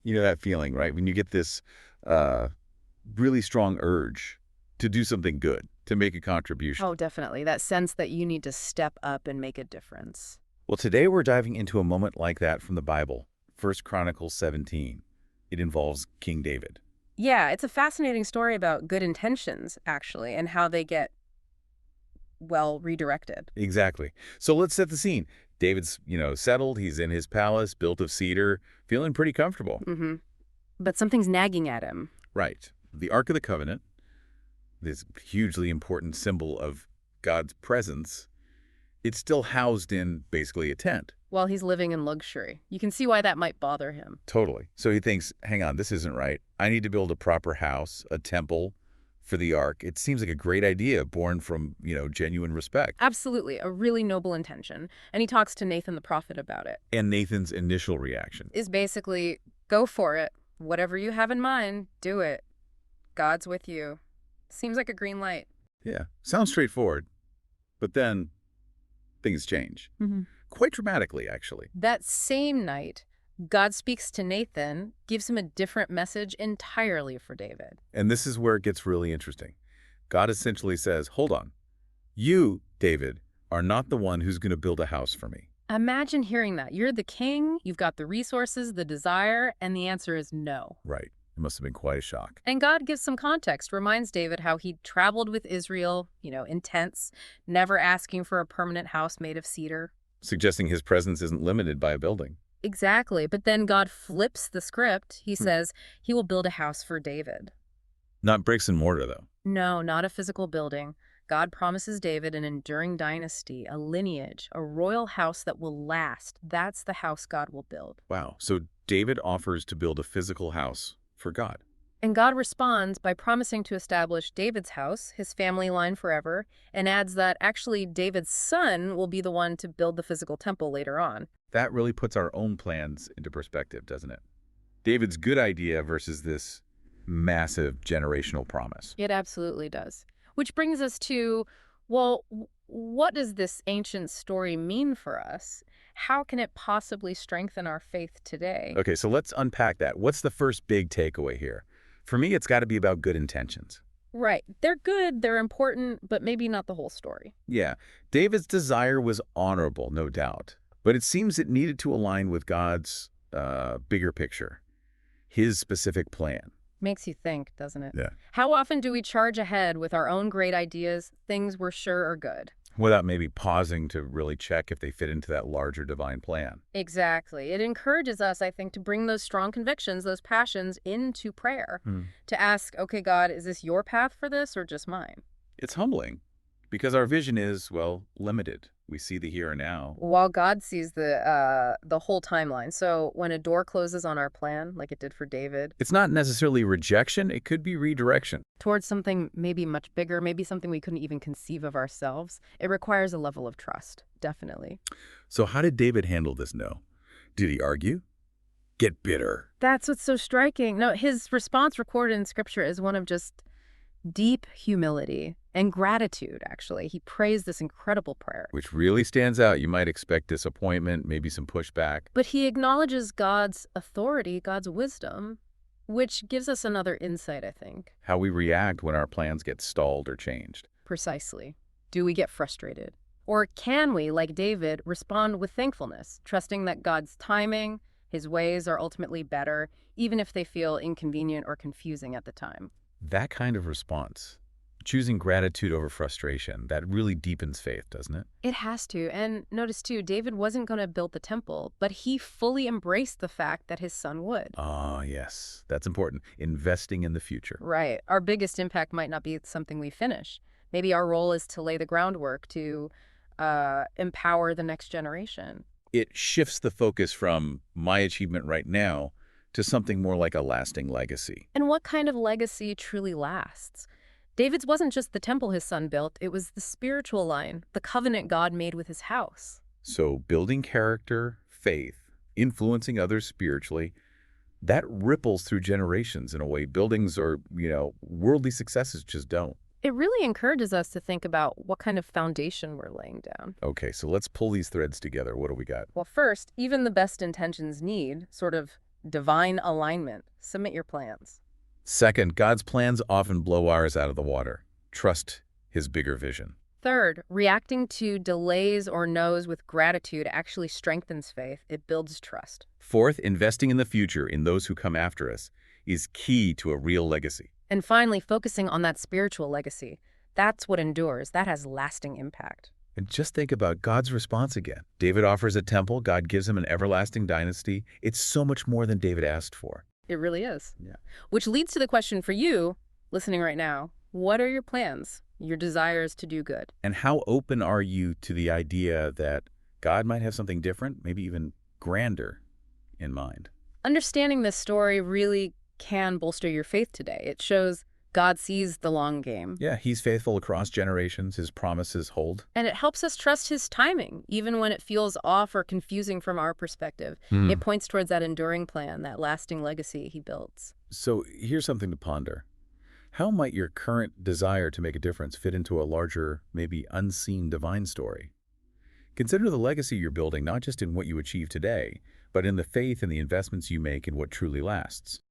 You know that feeling, right? When you get this uh, really strong urge to do something good, to make a contribution. Oh, definitely. That sense that you need to step up and make a difference. Well, today we're diving into a moment like that from the Bible, 1 Chronicles 17. It involves King David. Yeah, it's a fascinating story about good intentions, actually, and how they get, well, redirected. Exactly. So let's set the scene. David's, settled. He's in his palace, built of cedar, feeling pretty comfortable. Mm-hmm. But something's nagging at him. Right. The Ark of the Covenant, this hugely important symbol of God's presence, it's still housed in basically a tent. While he's living in luxury. You can see why that might bother him. Totally. So he thinks, hang on, this isn't right. I need to build a proper house, a temple for the Ark. It seems like a great idea born from, genuine respect. Absolutely, a really noble intention. And he talks to Nathan the prophet about it. And Nathan's initial reaction. Is basically, go for it. Whatever you have in mind, do it. God's with you. Seems like a green light. Yeah, sounds straightforward. But then things change. Mm-hmm. Quite dramatically, actually. That same night, God speaks to Nathan, gives him a different message entirely for David. And this is where it gets really interesting. God essentially says, hold on. You, David, are not the one who's going to build a house for me. Imagine hearing that. You're the king, you've got the resources, the desire, and the answer is no. Right. It must have been quite a shock. And God gives some context, reminds David how he traveled with Israel, in tents, never asking for a permanent house made of cedar. Suggesting his presence isn't limited by a building. Exactly. But then God flips the script. He says he will build a house for David. Not bricks and mortar, though. No, not a physical building. God promises David an enduring dynasty, a lineage, a royal house that will last. That's the house God will build. Wow. So David offers to build a physical house for God. And God responds by promising to establish David's house, his family line forever, and adds that actually David's son will be the one to build the physical temple later on. That really puts our own plans into perspective, doesn't it? David's good idea versus this massive generational promise. It absolutely does. Which brings us to, well, what does this ancient story mean for us? How can it possibly strengthen our faith today? Okay, so let's unpack that. What's the first big takeaway here? For me, it's got to be about good intentions. Right. They're good, they're important, but maybe not the whole story. Yeah, David's desire was honorable, no doubt. But it seems it needed to align with God's bigger picture, his specific plan. Makes you think, doesn't it? Yeah. How often do we charge ahead with our own great ideas, things we're sure are good? Without maybe pausing to really check if they fit into that larger divine plan. Exactly. It encourages us, I think, to bring those strong convictions, those passions into prayer, to ask, okay, God, is this your path for this or just mine? It's humbling because our vision is, well, limited. We see the here and now. While God sees the whole timeline. So when a door closes on our plan, like it did for David, It's not necessarily rejection. It could be redirection. towards something maybe much bigger, maybe something we couldn't even conceive of ourselves, it requires a level of trust, definitely. So how did David handle this no? Did he argue? Get bitter? That's what's so striking. No, his response recorded in Scripture is one of just deep humility and gratitude, actually. He prays this incredible prayer. Which really stands out. You might expect disappointment, maybe some pushback. But he acknowledges God's authority, God's wisdom, which gives us another insight, I think. How we react when our plans get stalled or changed. Precisely. Do we get frustrated? Or can we, like David, respond with thankfulness, trusting that God's timing, his ways are ultimately better, even if they feel inconvenient or confusing at the time? That kind of response, choosing gratitude over frustration, that really deepens faith, doesn't it? It has to. And notice, too, David wasn't going to build the temple, but he fully embraced the fact that his son would. Ah, yes. That's important. Investing in the future. Right. Our biggest impact might not be something we finish. Maybe our role is to lay the groundwork, to empower the next generation. It shifts the focus from my achievement right now to something more like a lasting legacy. And what kind of legacy truly lasts? David's wasn't just the temple his son built, it was the spiritual line, the covenant God made with his house. So building character, faith, influencing others spiritually, that ripples through generations in a way buildings or, worldly successes just don't. It really encourages us to think about what kind of foundation we're laying down. Okay, so let's pull these threads together. What do we got? Well, first, even the best intentions need, sort of divine alignment. Submit your plans. Second, God's plans often blow ours out of the water. Trust his bigger vision. Third, reacting to delays or no's with gratitude actually strengthens faith. It builds trust. Fourth, investing in the future in those who come after us is key to a real legacy. And finally, focusing on that spiritual legacy. That's what endures. That has lasting impact. And just think about God's response again. David offers a temple. God gives him an everlasting dynasty. It's so much more than David asked for. It really is. Yeah. Which leads to the question for you, listening right now. What are your plans, your desires to do good? And how open are you to the idea that God might have something different, maybe even grander in mind? Understanding this story really can bolster your faith today. It shows God sees the long game. Yeah, he's faithful across generations. His promises hold. And it helps us trust his timing, even when it feels off or confusing from our perspective. It points towards that enduring plan, that lasting legacy he builds. So here's something to ponder. How might your current desire to make a difference fit into a larger, maybe unseen divine story? Consider the legacy you're building not just in what you achieve today, but in the faith and the investments you make in what truly lasts.